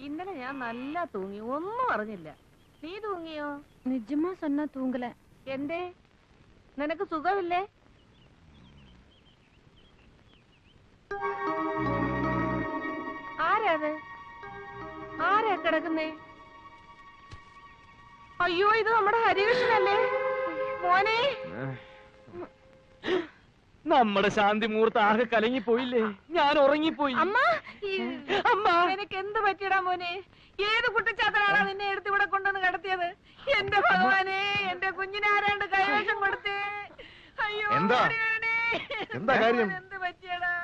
ഇന്നലെ ഞാൻ നല്ല തൂങ്ങി, ഒന്നും അറിഞ്ഞില്ല. നീ തൂങ്ങിയോ? നിജമാ സൊന്ന തൂങ്ങല. എന്തേ, നിനക്ക് സുഖമില്ലേ? ആരാത്? ആരാ കിടക്കുന്നേ? അയ്യോ, ഇത് നമ്മുടെ ഹരികൃഷ്ണനല്ലേ മോനെ? നമ്മുടെ ശാന്തി മുഹൂർത്തം ആകെ കലങ്ങിപ്പോയില്ലേ? ഞാൻ ഉറങ്ങിപ്പോയി. അമ്മ, അമ്മ, നിനക്ക് എന്ത് പറ്റിയടാ മോനെ? ഏത് കുട്ടിച്ചാത്തനാണ് നിന്നെ എടുത്ത് ഇവിടെ കൊണ്ടുവന്ന് കിടത്തിയത്? എന്റെ ഭഗവാനെ, എന്റെ കുഞ്ഞിനെ ആരാണ്ട് കൈവേഷം കൊടുത്തേ. അയ്യോ, എന്താ കാര്യം? എന്ത് പറ്റിയടാ?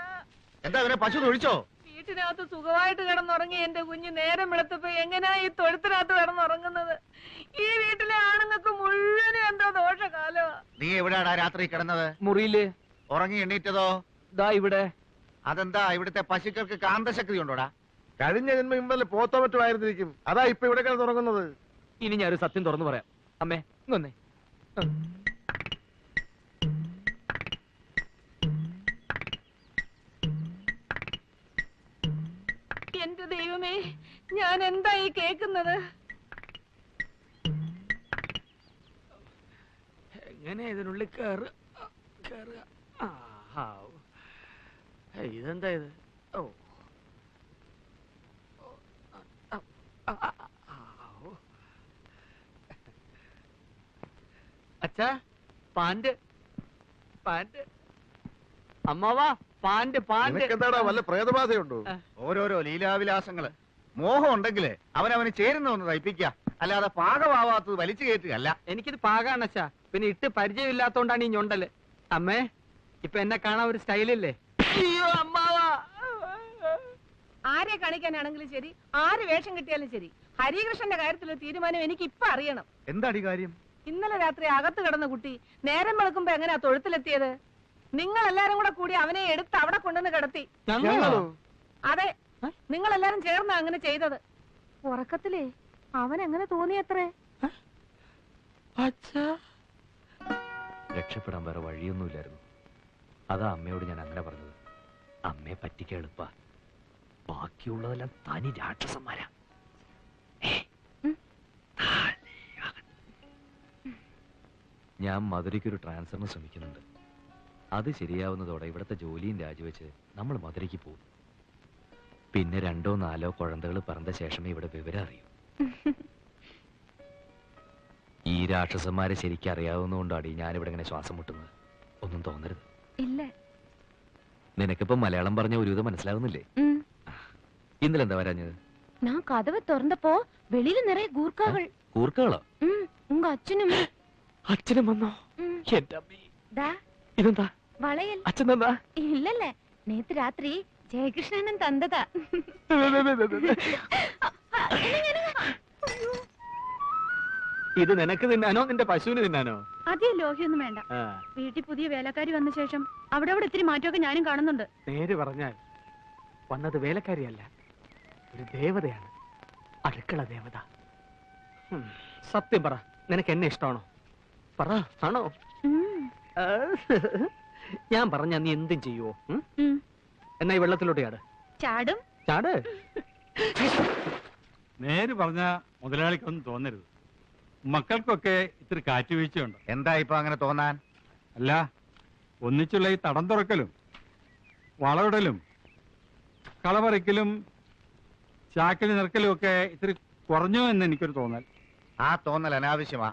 എന്താ അവനെ പശു തൊഴിച്ചോ? വീട്ടിനകത്ത് സുഖമായിട്ട് കിടന്നുറങ്ങി എന്റെ കുഞ്ഞ് നേരം വെളുത്തപ്പോ എങ്ങനെയാ ഈ തൊഴുത്തിനകത്ത് കിടന്നുറങ്ങുന്നത്? ഈ വീട്ടിലെ ആണുങ്ങൾക്ക് മുഴുവനും എന്തോ ദോഷകാലോ. നീ എവിടെയാടാ രാത്രി കിടന്നത്? മുറിയില്. ഉറങ്ങി എണ്ണീറ്റതോ? ദാ ഇവിടെ. അതെന്താ, ഇവിടുത്തെ പശുക്കൾക്ക് കാന്തശക്തി ഉണ്ടോടാ? കഴിഞ്ഞ ജന്മം ഇന്നലെ പോത്തോ മറ്റോ ആയിരുന്നിരിക്കും, അതാ ഇപ്പൊ ഇവിടെ കിടന്നുറങ്ങുന്നത്. ഇനി ഞാനൊരു സത്യം തുറന്നു പറയാം. അമ്മേ ഇങ്ങൊന്നേ. എന്റെ ദൈവമേ, ഞാൻ എന്താ ഈ കേക്കുന്നത്? എങ്ങനെ ഇതിനുള്ളിൽ കേറുക? ഇതെന്താ ഇത്? ഓ, അച്ഛാ, പാന്റ് പാന്റ്. അമ്മാവാ, പാന്റ് പാന്റ്. എന്താടാ, വല്ല പ്രേതബാധയുണ്ടോ? ഓരോരോ ലീലാവിലാസങ്ങള്. മോഹം ഉണ്ടെങ്കിലേ അവനവന് ചേരുന്ന ഒന്ന് തയ്പ്പിക്കുക, അല്ലാതെ പാകമാവാത്തത് വലിച്ചു കയറ്റുകയല്ല. എനിക്കിത് പാകാണ് അച്ഛാ, പിന്നെ ഇട്ട് പരിചയമില്ലാത്തോണ്ടാണ് ഈ ഞൊണ്ടല്. അമ്മേ, ഇപ്പൊ എന്നെ കാണാൻ ഒരു സ്റ്റൈലില്ലേ? അയ്യോ അമ്മാവാ. ആരെ കാണിക്കാനാണെങ്കിലും ശരി, ആര് വേഷം കിട്ടിയാലും ശരി, ഹരികൃഷ്ണന്റെ കാര്യത്തിലൊരു തീരുമാനം എനിക്ക് ഇപ്പൊ അറിയണം. എന്താടി കാര്യം? ഇന്നലെ രാത്രി അകത്ത് കിടന്ന കുട്ടി നേരം വെളുക്കുമ്പോ എങ്ങനെയാ തൊഴുത്തിലെത്തിയത്? നിങ്ങൾ എല്ലാരും കൂടെ കൂടി അവനെ എടുത്ത് അവിടെ കൊണ്ടുവന്ന് കിടത്തി. അതെ, നിങ്ങൾ എല്ലാരും ചേർന്ന അങ്ങനെ ചെയ്തത്. ഉറക്കത്തിലേ അവൻ എങ്ങനെ തോന്നിയത്രേ? രക്ഷപ്പെടാൻ വേറെ വഴിയൊന്നുമില്ലായിരുന്നു. അതാ അമ്മയോട് ഞാൻ അങ്ങനെ പറഞ്ഞത്. അമ്മയെ പറ്റിക്കാൻ എളുപ്പ, ബാക്കിയുള്ളതെല്ലാം തനി രാക്ഷസന്മാരാ. ഞാൻ മധുരയ്ക്കൊരു ട്രാൻസ്ഫറിന് ശ്രമിക്കുന്നുണ്ട്. അത് ശരിയാവുന്നതോടെ ഇവിടുത്തെ ജോലിയും രാജിവെച്ച് നമ്മൾ മധുരയ്ക്ക് പോകും. പിന്നെ 2 or 4 കുഴന്തകൾ പറഞ്ഞ ശേഷമേ ഇവിടെ വിവരം അറിയൂ. ഈ രാക്ഷസന്മാരെ ശരിക്കും അറിയാവുന്നതുകൊണ്ടാണ് ഞാനിവിടെ ഇങ്ങനെ ശ്വാസം മുട്ടുന്നത്. ഒന്നും തോന്നരുത്. ഇല്ല. നിനക്കിപ്പോ മലയാളം പറഞ്ഞ ഒരുവിധം മനസ്സിലാവുന്നില്ലേ? ഇന്നലെ എന്താ വരാഞ്ഞത്? ഞാൻ കഥവ് തുറന്നപ്പോ വെളിയിൽ നിറയെ ഗൂർക്കകൾ. കൂർക്കകളോ? ഉങ്ക അച്ഛനും അച്ഛനും വന്നോ? എന്റെ അമ്മേ, ഇതെന്താ വളയൽ? അച്ഛൻ എന്താ? ഇല്ലല്ലേ, നേത്ത് രാത്രി ജയകൃഷ്ണനും തന്നതാ. ഇത് നിനക്ക് തിന്നാനോ നിന്റെ പശുവിന് തിന്നാനോ? അധികം ലോഹ്യൊന്നും വേണ്ട. വീട്ടിൽ പുതിയ വേലക്കാരി വന്ന ശേഷം അവിടെ ഇത്തിരി മാറ്റമൊക്കെ ഞാനും കാണുന്നുണ്ട്. നേര് പറഞ്ഞാൽ വന്നത് വേലക്കാരിയല്ല, ഒരു ദേവതയാണ്, അടുക്കള ദേവത. സത്യം പറ, നിനക്ക് എന്നെ ഇഷ്ടമാണോ? പറ, ആണോ? ഞാൻ പറഞ്ഞ നീ എന്തും ചെയ്യുവോ? എന്നാ ഈ വെള്ളത്തിലോട്ട് ചാട്. ചാടും. ചാട്. നേര് പറഞ്ഞ മുതലാളിക്കൊന്നും തോന്നരുത്. മക്കൾക്കൊക്കെ ഇത്തിരി കാറ്റുവീഴ്ചയുണ്ട്. എന്താ ഇപ്പൊ അങ്ങനെ തോന്നാൻ? അല്ല, ഒന്നിച്ചുള്ള ഈ തടം തുറക്കലും വളവിടലും കളപറിക്കലും ചാക്കിൽ നിറക്കലും ഒക്കെ ഇത്തിരി കുറഞ്ഞു എന്ന് എനിക്കൊരു തോന്നൽ. ആ തോന്നൽ അനാവശ്യമാ.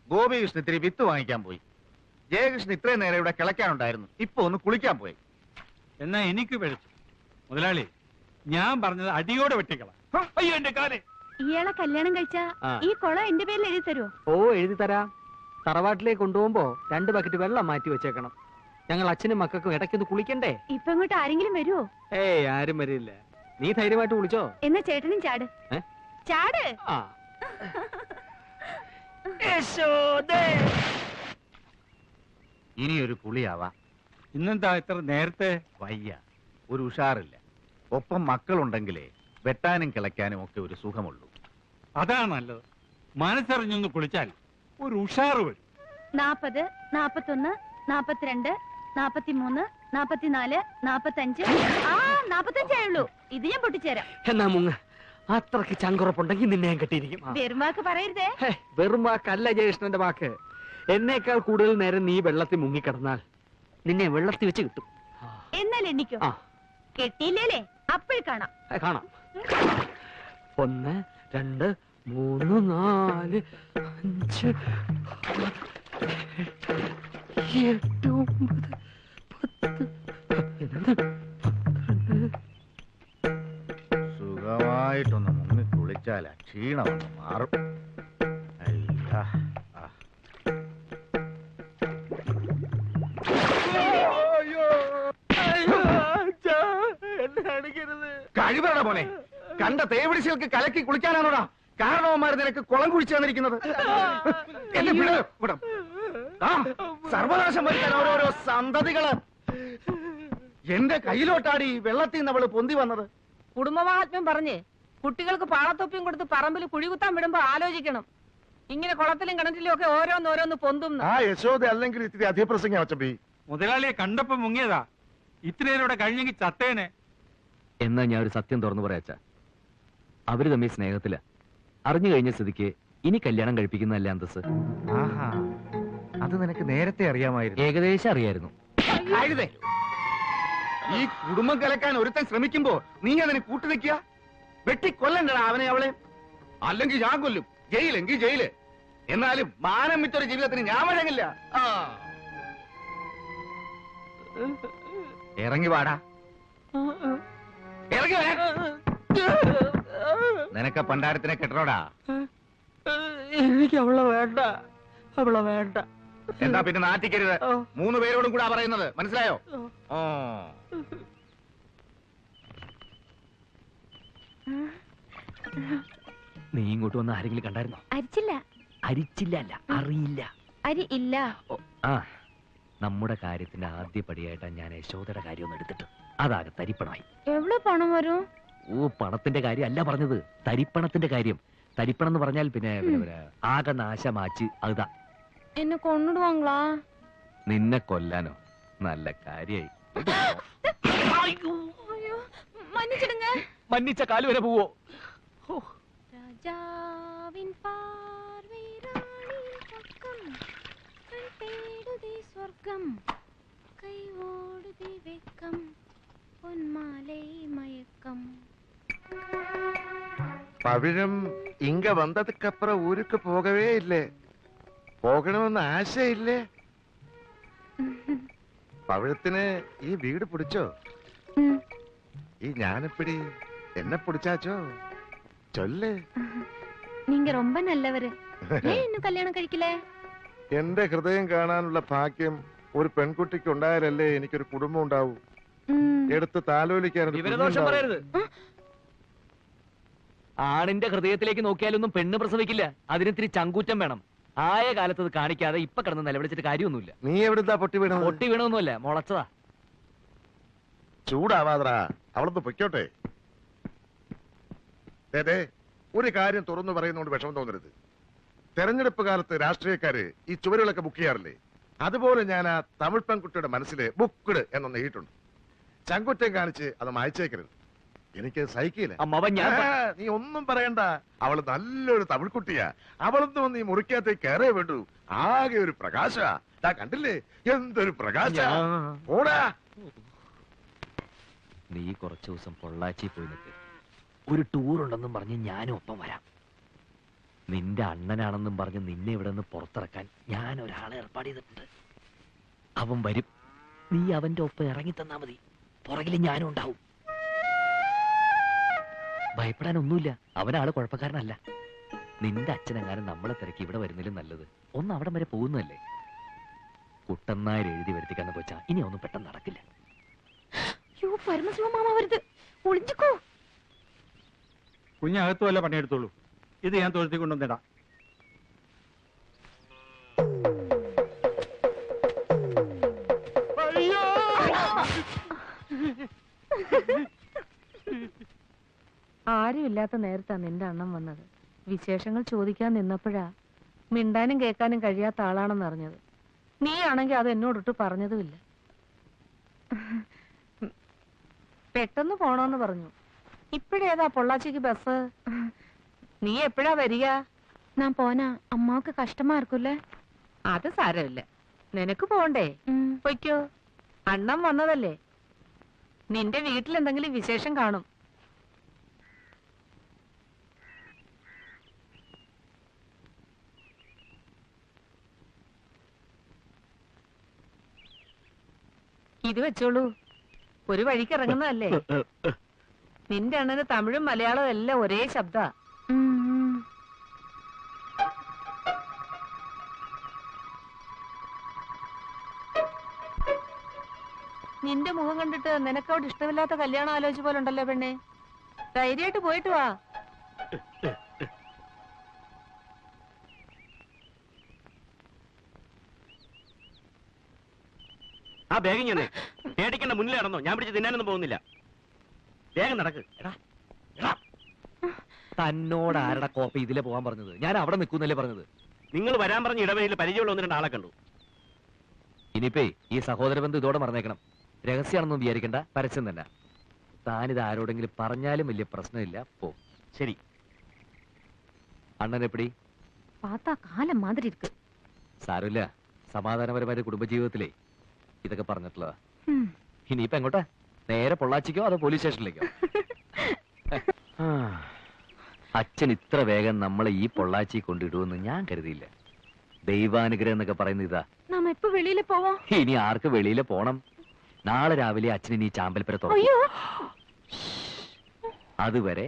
ഗോപികൃഷ്ണൻ ഇത്തിരി വിത്ത് വാങ്ങിക്കാൻ പോയി. ജയകൃഷ്ണൻ ഇത്രയും നേരം ഇവിടെ കിളയ്ക്കാനുണ്ടായിരുന്നു, ഇപ്പൊ ഒന്ന് കുളിക്കാൻ പോയി. എന്നാ എനിക്ക് പിഴച്ചു. മുതലാളി, ഞാൻ പറഞ്ഞത് അടിയോടെ വെട്ടിക്കള. അയ്യോ, എന്റെ കാലേ. ഇയാളെ കല്യാണം കഴിച്ചാ ഈ കുളം എന്റെ പേരിൽ എഴുതി തരുമോ? ഓ, എഴുതി തരാം. തറവാട്ടിലേക്ക് കൊണ്ടുപോകുമ്പോ 2 ബക്കറ്റ് വെള്ളം മാറ്റി വെച്ചേക്കണം. ഞങ്ങൾ അച്ഛനും മക്കൾക്കും ഇടയ്ക്കൊന്ന് കുളിക്കണ്ടേ? ഇപ്പൊ ഇങ്ങോട്ട് ആരെങ്കിലും വരുമോ? ഏയ്, ആരും വരില്ല. നീ ധൈര്യമായിട്ട് കുളിച്ചോ. എന്നാ ചേട്ടനും ചാട്. ചാട്. ഇനിയൊരു കുളിയാവാ. ഇന്നെന്താ ഇത്ര നേരത്തെ? വയ്യ, ഒരു ഉഷാറില്ല. ഒപ്പം മക്കളുണ്ടെങ്കിലേ വെട്ടാനും കിളയ്ക്കാനും ഒക്കെ ഒരു സുഖമുള്ളൂ. അതാണ് നല്ലത്. മനസ്സറിഞ്ഞൊന്ന് കുളിച്ചാൽ ഒരു ഉഷാറ് വരും. 40, 41, 42, 43, 44, 45. 45 ആയുള്ളൂ. ഇത് ഞാൻ പൊട്ടിച്ചേരാം. എന്നാ മുങ്ങ. അത്രക്ക് ചങ്കുറപ്പുണ്ടെങ്കിൽ നിന്നെ ഞാൻ കെട്ടിയിരിക്കും. വെറുമാക്ക് പറയരുതേ. വെറും വാക്കല്ല ജയകൃഷ്ണന്റെ വാക്ക്. എന്നേക്കാൾ കൂടുതൽ നേരം നീ വെള്ളത്തിൽ മുങ്ങിക്കിടന്നാൽ നിന്നെ വെള്ളത്തിൽ വെച്ച് കിട്ടും. എന്നാൽ എണ്ണിക്കോ. കെട്ടിയില്ലേ അപ്പോഴും കാണാം. കാണാം. 1 2 3 4 5 7 8 സുഖമായിട്ടൊന്ന് മുങ്ങി കുളിച്ചാൽ ക്ഷീണമൊന്ന് മാറും. അയ്യാ. കഴിവറ പോലെ കണ്ട തേവിടിശകൾക്ക് കലക്കി കുളിക്കാനാണോടാ കാരണവന്മാർ നിനക്ക് കുളം കുഴിച്ചു തന്നിരിക്കുന്നത്? സർവനാശം വരുത്താൻ ഓരോരോ സന്തതികള്. എന്റെ കയ്യിലോട്ടാടി വെള്ളത്തിൽ നിന്ന് അവള് പൊന്തി വന്നത്. കുടുംബമാഹാത്മ്യം പറഞ്ഞ് കുട്ടികൾക്ക് പാളത്തൊപ്പിയും കൊടുത്ത് പറമ്പിൽ കുഴികുത്താൻ വിടുമ്പോ ആലോചിക്കണം. ഇങ്ങനെ കുളത്തിലും കിണറ്റിലും ഒക്കെ ഓരോന്നോരോന്ന് പൊന്തും. ആ യശോദ അല്ലെങ്കിൽ ഇത്തിരി അധിപ്രസംഗം അച്ചമ്പി. മുതലാളിയെ കണ്ടപ്പോ മുങ്ങിയതാ. ഇത്രയേരോടെ കഴിഞ്ഞെങ്കിൽ ചത്തേനെ. എന്നാ ഞാൻ ഒരു സത്യം തുറന്നു പറയാച്ച, അവര് തമ്മിൽ സ്നേഹത്തില. അറിഞ്ഞു കഴിഞ്ഞ സ്ഥിതിക്ക് ഇനി കല്യാണം കഴിപ്പിക്കുന്നതല്ല അന്തസ്. ആഹാ, അത് നിനക്ക് നേരത്തെ അറിയാമായിരുന്നു. ഏകദേശം അറിയായിരുന്നു. ഈ കുടുംബം കലക്കാൻ ഒരുത്തൻ ശ്രമിക്കുമ്പോ നീ അതിന് കൂട്ടുനിൽക്കുക. വെട്ടിക്കൊല്ലണ്ടടാ അവനെ അവളെ. അല്ലെങ്കിൽ ഞാൻ കൊല്ലും. ജയിലെങ്കിൽ ജയില്. എന്നാലും മാനം വിറ്റൊരു ജീവിതത്തിന് ഞാൻ വഴങ്ങില്ല. ഇറങ്ങി വാടാ. ഇറങ്ങി വരാ. നിനക്ക് പണ്ടാരത്തിനെ കെട്ടണോടാ. എനിക്ക് അവളെ വേണ്ട, അവളെ വേണ്ട. എന്താ പിന്നെ നാട്ടിക്കരുത്. 3 പേരോടും കൂടാ പറയുന്നത്, മനസ്സിലായോ? നീ ഇങ്ങോട്ട് വന്ന് ആരെങ്കിലും കണ്ടായിരുന്നോ? അരിച്ചില്ല. അരിച്ചില്ല അല്ല, അറിയില്ല. അരി ഇല്ല. ആ, നമ്മുടെ കാര്യത്തിന്റെ ആദ്യ പടിയായിട്ടാണ് ഞാൻ യശോദയുടെ കാര്യം ഒന്ന് എടുത്തിട്ട് അതാകെ തരിപ്പണമായി. എവിടെ പണം വരും? ഓ, പണത്തിന്റെ കാര്യം അല്ല പറഞ്ഞത്, തരിപ്പണത്തിന്റെ കാര്യം. തരിപ്പണം എന്ന് പറഞ്ഞാൽ പിന്നെ ആകെ നാശമാച്ച് അതാ. എന്നെ കൊണ്ടിടുവാങ്ങളാ? നിന്നെ കൊല്ലാനോ? നല്ല കാര്യായി. മன்னிச்சிடுங்க. മന്നിച്ച കാല് വരെ പോവോ? രാജാവിൻ പാർവൈ റാണി പക്കം തേടുതി സ്വർഗം കൈ ഓടുതി വെക്കം പൊന്മാലൈ മയക്കം. പവിഴം ഇങ്ക വന്നതുക്കപ്പുറം ഊருக்கு പോകവേ ഇല്ലേ? പോകണമെന്ന് ആശയില്ലേ? പവിഴത്തിന് ഈ വീട് പിടിച്ചോ? ഈ ஞானப்பிடி என்ன பிடிச்சாச்சோ சொல்லு. நீங்க ரொம்ப நல்லவரு. ஏன் இன்னும் கல்யாணம் കഴിക്കില്ലേ? എന്റെ ഹൃദയം കാണാനുള്ള ഭാഗ്യം ഒരു പെൺകുട്ടിക്ക് ഉണ്ടായാലല്ലേ എനിക്കൊരു കുടുംബം ഉണ്ടാവൂ. എടുത്ത് താലോലിക്കാൻ. വിവരദോഷം പറയരുത്. ആണിന്റെ ഹൃദയത്തിലേക്ക് നോക്കിയാലൊന്നും പെണ്ണ് പ്രസവിക്കില്ല. അതിനിത്തിരി ചങ്കൂറ്റം വേണം. ആയ കാലത്ത് അത് കാണിക്കാതെ ഇപ്പൊ കിടന്ന് നിലവിളിച്ചിട്ട് കാര്യമൊന്നുമില്ല. നീ എവിടുന്നാ പൊട്ടി വീണത്? പൊട്ടി വീണൊന്നുമല്ല, മുളച്ചതാ. ചൂടാവാതറാ, അവളൊന്ന് പൊയ്ക്കോട്ടെ. അതെ, ഒരു കാര്യം തുറന്നു പറയുന്നതുകൊണ്ട് വിഷമം തോന്നരുത്. തെരഞ്ഞെടുപ്പ് കാലത്ത് രാഷ്ട്രീയക്കാര് ഈ ചുവരുകളൊക്കെ ബുക്ക് ചെയ്യാറില്ലേ? അതുപോലെ ഞാൻ ആ തമിഴ് പെൺകുട്ടിയുടെ മനസ്സിൽ ബുക്ക്ഡ് എന്നൊന്ന് എഴുതിയിട്ടുണ്ട്. ചങ്കുറ്റം കാണിച്ച് അത് മായച്ചേക്കരുത്. എനിക്ക് സഹിക്കില്ല. നീ ഒന്നും പറയണ്ട. അവള് നല്ലൊരു തമിഴ് കുട്ടിയാ. അവളൊന്നും വന്ന് ഈ മുറിക്കകത്തേക്ക് കയറേ വേണ്ടു. ആകെ ഒരു പ്രകാശ. കണ്ടില്ലേ എന്തൊരു പ്രകാശ. ഓടാ. നീ കുറച്ചു ദിവസം പൊള്ളാച്ചി പോയി നിൽക്ക്. ഒരു ടൂർ ഉണ്ടെന്നും പറഞ്ഞ് ഞാനും ഒപ്പം വരാം. നിന്റെ അണ്ണനാണെന്നും പറഞ്ഞ് നിന്നെ ഇവിടെ നിന്ന് പുറത്തിറക്കാൻ ഞാൻ ഒരാളെ ഏർപ്പാട് ചെയ്തിട്ടുണ്ട്. അവൻ വരും. നീ അവന്റെ ഒപ്പം ഇറങ്ങി തന്നാ മതി. പുറകിൽ ഞാനും ഉണ്ടാവും. ഭയപ്പെടാനൊന്നുമില്ല. അവനാള് കുഴപ്പക്കാരനല്ല. നിന്റെ അച്ഛനെങ്ങാനും നമ്മളെ തിരക്കി ഇവിടെ വരുന്നതിലും നല്ലത് ഒന്ന് അവിടം വരെ പോകുന്നതല്ലേ. കുട്ടന്നായർ എഴുതി വരുത്തിക്കാന്ന് പോച്ചാ ഇനി ഒന്നും പെട്ടെന്ന് നടക്കില്ല. പരമശിവമാമ വരുത്. ഒളിഞ്ഞിക്കോ. കുഞ്ഞകത്തു വല്ല പണിയെടുത്തോളൂ. ഇത് ഞാൻ തൊഴുത്തി കൊണ്ടുവന്നിടാം. ആരുമില്ലാത്ത നേരത്താ നിന്റെ അണ്ണം വന്നത്. വിശേഷങ്ങൾ ചോദിക്കാൻ നിന്നപ്പോഴാ മിണ്ടാനും കേൾക്കാനും കഴിയാത്ത ആളാണെന്ന് അറിഞ്ഞത്. നീ ആണെങ്കിൽ അത് എന്നോടിട്ട് പറഞ്ഞതുമില്ല. പെട്ടെന്ന് പോണോന്ന് പറഞ്ഞു. ഇപ്പഴേതാ പൊള്ളാച്ചിക്ക് ബസ്? നീ എപ്പോഴാ വരിക? ഞാൻ പോനാ അമ്മാക്ക് കഷ്ടമാ ഇരിക്കൂല്ലേ? അത് സാരമില്ല, നിനക്ക് പോണ്ടേ? പൊയ്ക്കോ, അണ്ണം വന്നതല്ലേ. നിന്റെ വീട്ടിൽ എന്തെങ്കിലും വിശേഷം കാണും. ഇത് വെച്ചോളൂ, ഒരു വഴിക്ക് ഇറങ്ങുന്നതല്ലേ. നിന്റെ അണ്ണന് തമിഴും മലയാളവും എല്ലാം ഒരേ ശബ്ദ. നിന്റെ മുഖം കണ്ടിട്ട് നിനക്കവിടെ ഇഷ്ടമില്ലാത്ത കല്യാണം ആലോചിച്ച പോലെ ഉണ്ടല്ലോ പെണ്ണെ. ധൈര്യമായിട്ട് പോയിട്ട് വാ. ആ ബാഗ് ഞാൻ പേടിക്കണ്ട, മുന്നിൽ നടന്നോ, ഞാൻ പിടിച്ച് തിന്നാനൊന്നും പോകുന്നില്ല. വേഗം നടക്ക്. തന്നോട് ആരുടെ കോപ്പി ഇതിലെ പോകാൻ പറഞ്ഞത്? ഞാൻ അവിടെ നിൽക്കുന്നല്ലേ പറഞ്ഞത്. നിങ്ങൾ വരാൻ പറഞ്ഞ ഇടവഴിയിൽ പരിചയമുള്ള 1-2 ആളെ കണ്ടു. ഇനിയിപ്പേ ഈ സഹോദര ബന്ധം ഇതോടെ മറന്നേക്കണം. രഹസ്യമാണെന്നൊന്നും വിചാരിക്കണ്ട, പരസ്യം തന്നെ. താനിത് ആരോടെങ്കിലും പറഞ്ഞാലും വലിയ പ്രശ്നമില്ല. പോ. ശരി. അണ്ണൻ എപ്പടി? പാത്താ കാലം മാതിരി ഇരിക്ക്. സാരമില്ല, സമാധാനപരമായ കുടുംബജീവിതത്തിലേ ഇതൊക്കെ പറഞ്ഞിട്ടുള്ളതാ. ഇനിയിപ്പോ എങ്ങോട്ടാ? നേരെ പൊള്ളാച്ചിക്കോ അതോ പോലീസ് സ്റ്റേഷനിലേക്കോ? അച്ഛൻ ഇത്ര വേഗം നമ്മളെ ഈ പൊള്ളാച്ചി കൊണ്ടിടുമെന്ന് ഞാൻ കരുതിയില്ല. ദൈവാനുഗ്രഹം എന്നൊക്കെ പറയുന്ന ഇതാ. നാം എപ്പോ വെളിയിൽ പോവാം? ഇനി ആർക്ക് വെളിയിൽ പോണം? നാളെ രാവിലെ അച്ഛൻ ഈ ചാമ്പൽപ്പര തുറക്കും. അതുവരെ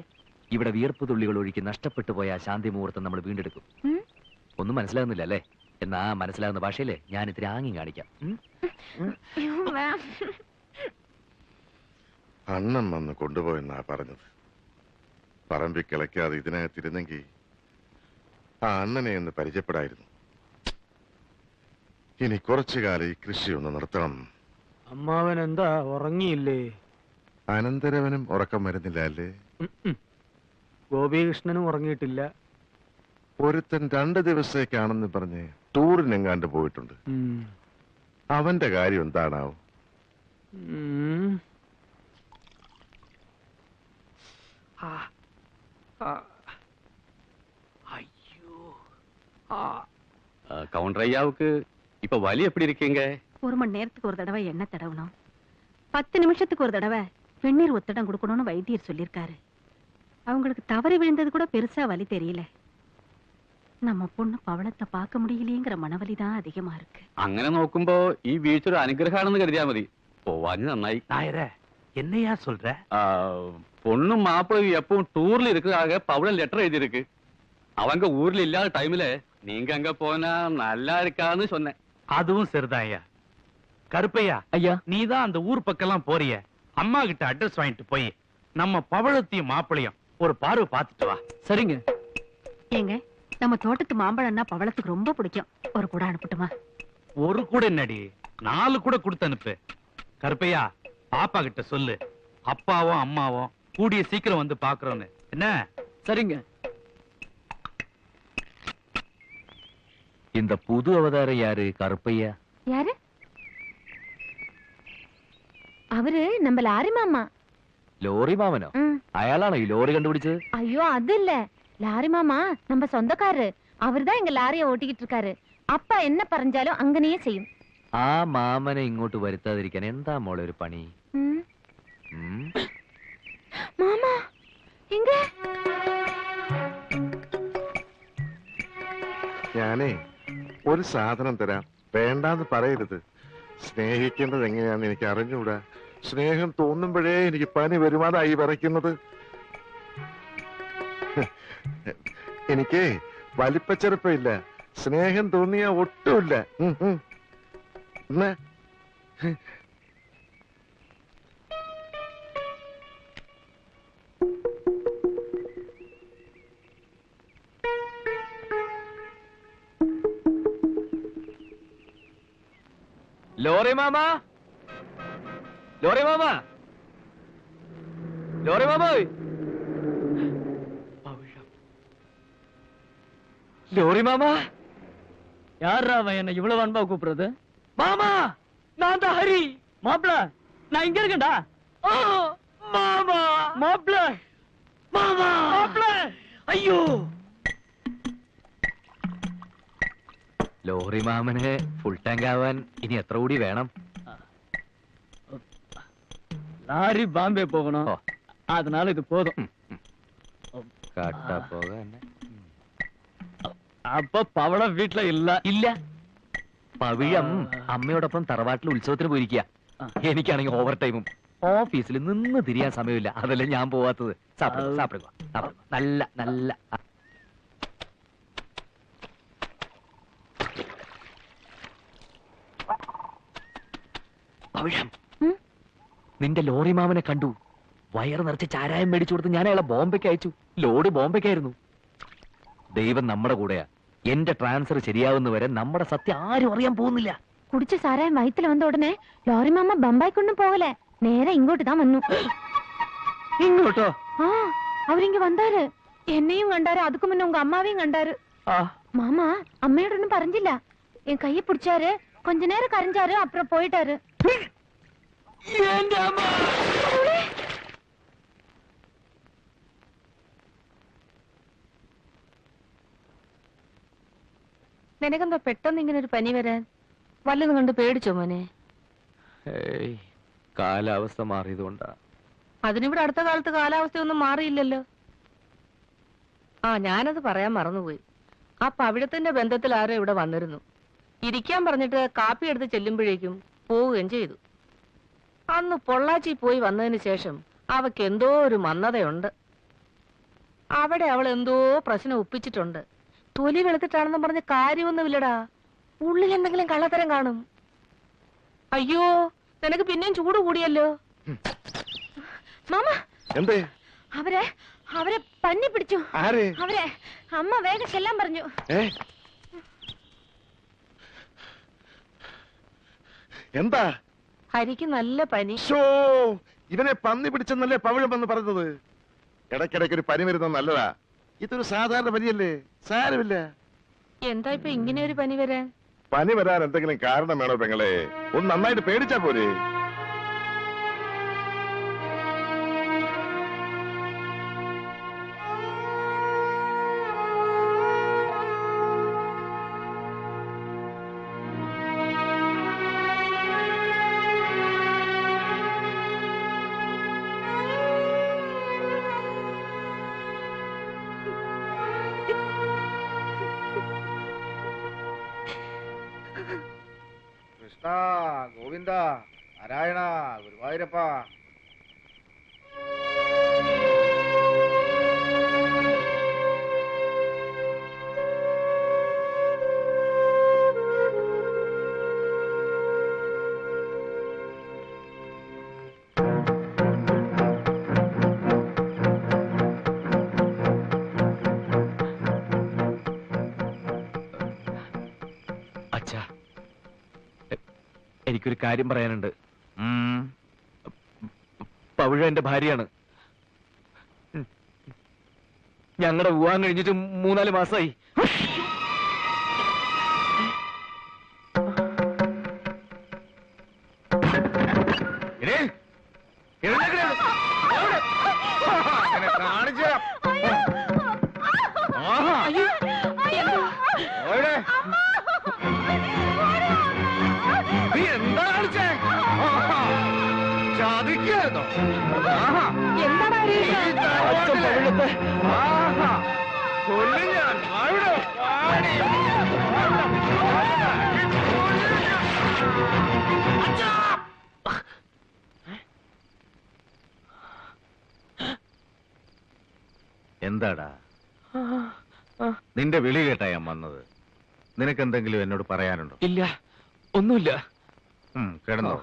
ഇവിടെ വിയർപ്പ് തുള്ളികൾ ഒഴുക്കി നഷ്ടപ്പെട്ടു പോയ ശാന്തി മുഹൂർത്തം നമ്മൾ വീണ്ടെടുക്കും. ഒന്നും മനസ്സിലാകുന്നില്ല അല്ലേ? എന്നാ മനസ്സിലാകുന്ന ഭാഷയില് ഞാൻ ഇത്തിരി ആംഗ്യം കാണിക്കാം. അണ്ണൻ വന്ന് കൊണ്ടുപോയെന്നാ പറഞ്ഞത്. പറമ്പിൽ കിളയ്ക്കാതെ ഇതിനകത്തിരുന്നെങ്കിൽ ആ അണ്ണനെ ഒന്ന് പരിചയപ്പെടായിരുന്നു. ഇനി കുറച്ചു കാലം ഈ കൃഷി ഒന്ന് നിർത്തണം. അമ്മാവൻ എന്താ ഉറങ്ങിയില്ലേ? അനന്തരവനും ഉറക്കം വരുന്നില്ല അല്ലേ? ഗോപികൃഷ്ണനും ഉറങ്ങിയിട്ടില്ല. ഒരുത്തൻ 2 ദിവസത്തേക്കാണെന്ന് പറഞ്ഞ് ടൂറിനെങ്ങാണ്ട് പോയിട്ടുണ്ട്. അവന്റെ കാര്യം എന്താണാവും? கவுண்டர் ஐயாவுக்கு இப்ப வலி எப்படி இருக்கீங்க? 1 மணி நேரத்துக்கு ஒரு தடவை எண்ணெய் தடவணும், 10 நிமிஷத்துக்கு ஒரு தடவை வெந்நீர் ஒத்தடம் கொடுக்கணும்னு வைத்தியர் சொல்லியிருக்காரு. அவங்களுக்கு தவறி விழுந்தது கூட பெருசா வலி தெரியல. நம்ம பொண்ணு பவளத்தை பார்க்க முடியலையேங்கிற மனவலிதான் அதிகமா இருக்கு. അങ്ങനെ നോക്കുമ്പോ ഈ വീഴ്ച ഒരു അനുഗ്രഹമാണെന്ന് കരുതിയാ മതി. പോവാഞ്ഞ് നന്നായി. நாயரே என்னையா சொல்ற? பொண்ணும் மாப்பிள்ளையும் எப்பவும் டூர்ல இருக்கிறதாக பவளம் லெட்டர் எழுதியிருக்கு. அவங்க ஊர்ல இல்லாத டைம்ல நீங்க அங்க போனா நல்லா இருக்கான்னு சொன்னேன். அதுவும் சரிதான் ஐயா. கருப்பையா ஐயா, நீதான் அந்த ஊர் பக்கம்லாம் போறிய, அம்மா கிட்ட அட்ரஸ் வாங்கிட்டு போய் நம்ம பவளத்தையும் மாப்பிளையும் ஒரு பார்வை பார்த்துட்டு வா. சரிங்க. ஏங்க, நம்ம தோட்டத்து மாம்பழம்னா பவளத்துக்கு ரொம்ப பிடிக்கும். ஒரு கூட அனுப்பட்டுமா? ஒரு கூட என்னடி, 4 கூட கொடுத்து அனுப்பு. கருப்பையா, பாப்பா கிட்ட சொல்லு, அப்பாவும் அம்மாவும் கூடிய சீக்கிரம் வந்து பாக்குறோன்னு. என்ன? சரிங்க. இந்த புது அவதாரம் யாரு? கருப்பையா யாரு? அவரு நம்ம லாரி மாமா. ലോറി മാമനോ? അയാളാണോ ഈ ലോറി കണ്ടുപിടിച്ചത്? ஐயோ அது இல்ல, லாரி மாமா நம்ம சொந்தக்காரரு. அவர்தான் எங்க லாரியை ஓட்டிக்கிட்டு இருக்காரு. அப்பா என்ன പറഞ്ഞാലും അങ്ങനെയേ ചെയ്യും. ആ മാമനെ ഇങ്ങോട്ട് വരുത്താതിരിക്കാൻ എന്താ മോളെ ഒരു പണി? മാമാ ഇങ്ങ. ഞാനേ ഒരു സാധനം തരാം, വേണ്ടാന്ന് പറയരുത്. സ്നേഹിക്കേണ്ടത് എങ്ങനെയാന്ന് എനിക്ക് അറിഞ്ഞൂടാ. സ്നേഹം തോന്നുമ്പോഴേ എനിക്ക് പനി വരുമാനായി വിറയ്ക്കുന്നത്. എനിക്ക് വലിപ്പച്ചെറുപ്പില്ല, സ്നേഹം തോന്നിയ ഒട്ടുമില്ല. ലോറി മാമ, ലോറി മാമ, ലോറി മാമ, ലോറി മാമ. யாரா அவன் என்ன இவ்வளவு அன்பா கூப்பிடுறது? மாமா, நான் தான் ஹரி. மாப்பிள, நான் இங்க இருக்கேன்டா. மாமா, மாப்பிள, மாமா, மாப்பிள. അയ്യോ ലോറി മാമന് ഫുൾ ടാങ്ക് ആവാൻ ഇനി എത്ര കൂടി വേണം? லாரி பாம்பே போகணும், அதனால இது போதும். കട്ട പോകാൻ அப்ப பவளம் வீட்டுல இல்ல. ഇല്ല. പവിഴം അമ്മയോടൊപ്പം തറവാട്ടിൽ ഉത്സവത്തിന് പോയിരിക്കുക. എനിക്കാണെങ്കിൽ ഓവർ ടൈമും ഓഫീസിൽ നിന്ന് തിരിയാൻ സമയമില്ല. അതല്ലേ ഞാൻ പോവാത്തത്. സാപ്പിടുക നല്ല നല്ല. പവിഴം, നിന്റെ ലോറി മാമനെ കണ്ടു. വയറ് നിറച്ച് ചാരായം മേടിച്ചു കൊടുത്ത് ഞാൻ അയാളെ ബോംബെക്ക് അയച്ചു. ലോഡ് ബോംബെക്കായിരുന്നു. ദൈവം നമ്മുടെ കൂടെയാ. എന്റെ ട്രാൻസ്ഫർ ശരിയാവുന്നവരെ നമ്മുടെ സത്യം ആരും അറിയാൻ പോകുന്നില്ല. കുടിച്ച സാരായം വയറ്റിൽ വന്ന ഉടനെ ലോറി മാമ ബമ്പായിക്കൊണ്ടും പോകലേ, നേരെ ഇങ്ങോട്ട് താൻ വന്നു. ഇങ്ങോട്ടോ? ആ, അവരിങ്ങ വந்தாரு. എന്നെയും കണ്ടാரு, അതുക്ക് മുന്നേ ഉങ്ക അമ്മാവെയും കണ്ടാரு. மாமா அம்மையோடனும் பறஞ்சில்ல. என் கையை பிடிச்சாரு, கொஞ்ச நேரம் கரைஞ்சாரு, அப்புறம் போயிட்டாரு. നിനക്കെന്താ പെട്ടെന്ന് ഇങ്ങനെ ഒരു പനി വരാൻ? വല്ലതും കണ്ട് പേടിച്ചോ മോനെ? കാലാവസ്ഥ മാറിയതുകൊണ്ടാ. അതിനിവിടെ അടുത്ത കാലത്ത് കാലാവസ്ഥയൊന്നും മാറിയില്ലല്ലോ. ആ, ഞാനത് പറയാൻ മറന്നുപോയി. ആ പവിഴത്തിന്റെ ബന്ധത്തിൽ ആരോ ഇവിടെ വന്നിരുന്നു. ഇരിക്കാൻ പറഞ്ഞിട്ട് കാപ്പി എടുത്ത് ചെല്ലുമ്പോഴേക്കും പോവുകയും ചെയ്തു. അന്ന് പൊള്ളാച്ചി പോയി വന്നതിന് ശേഷം അവക്ക് എന്തോ ഒരു മന്ദതയുണ്ട്. അവിടെ അവൾ എന്തോ പ്രശ്നം ഒപ്പിച്ചിട്ടുണ്ട്. തൊലി വെളുത്തിട്ടാണെന്ന് പറഞ്ഞ് കാര്യമൊന്നുമില്ലടാ. ഉള്ളിൽ എന്തെങ്കിലും കള്ളത്തരം കാണും. അയ്യോ, നിനക്ക് പിന്നെയും ചൂട് കൂടിയല്ലോ. മാമ, എന്തേ? അവരെ പന്നി പിടിച്ചു. ആരെ? അവരെ അമ്മ വേഗം ചെല്ലാൻ പറഞ്ഞു. എന്താ? ഹരിക്ക് നല്ല പനി. ഇവനെ പന്നി പിടിച്ചെന്നല്ലേ പവിഴം വന്ന് പറഞ്ഞത്? ഇടയ്ക്കിടയ്ക്ക് ഒരു പനി വരുന്നത് നല്ലതാ. ഇതൊരു സാധാരണ പനിയല്ലേ, സാരമില്ല. എന്താ ഇപ്പൊ ഇങ്ങനെ ഒരു പനി വരാൻ? പനി വരാൻ എന്തെങ്കിലും കാരണം വേണോ പെങ്ങളെ? ഒന്ന് നന്നായിട്ട് പേടിച്ചാ പോരെ? കൃഷ്ണ, ഗോവിന്ദ, നാരായണ, ഗുരുവായൂരപ്പ. എനിക്കൊരു കാര്യം പറയാനുണ്ട്. പവിഴ എന്റെ ഭാര്യയാണ്. ഞങ്ങളുടെ വിവാഹം കഴിഞ്ഞിട്ട് 3-4 മാസമായി. എന്താടാ നിന്റെ വിളി കേട്ടാ ഞാൻ വന്നത്? നിനക്കെന്തെങ്കിലും എന്നോട് പറയാനുണ്ടോ? ഇല്ല, ഒന്നുമില്ല. കിടന്നോ.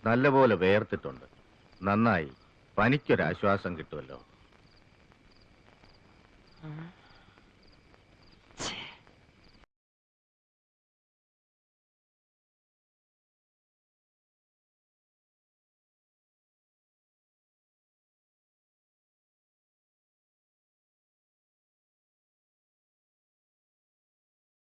നല്ലപോലെ വേർത്തിട്ടുണ്ട്. നന്നായി. പനിക്കൊരാശ്വാസം കിട്ടുമല്ലോ.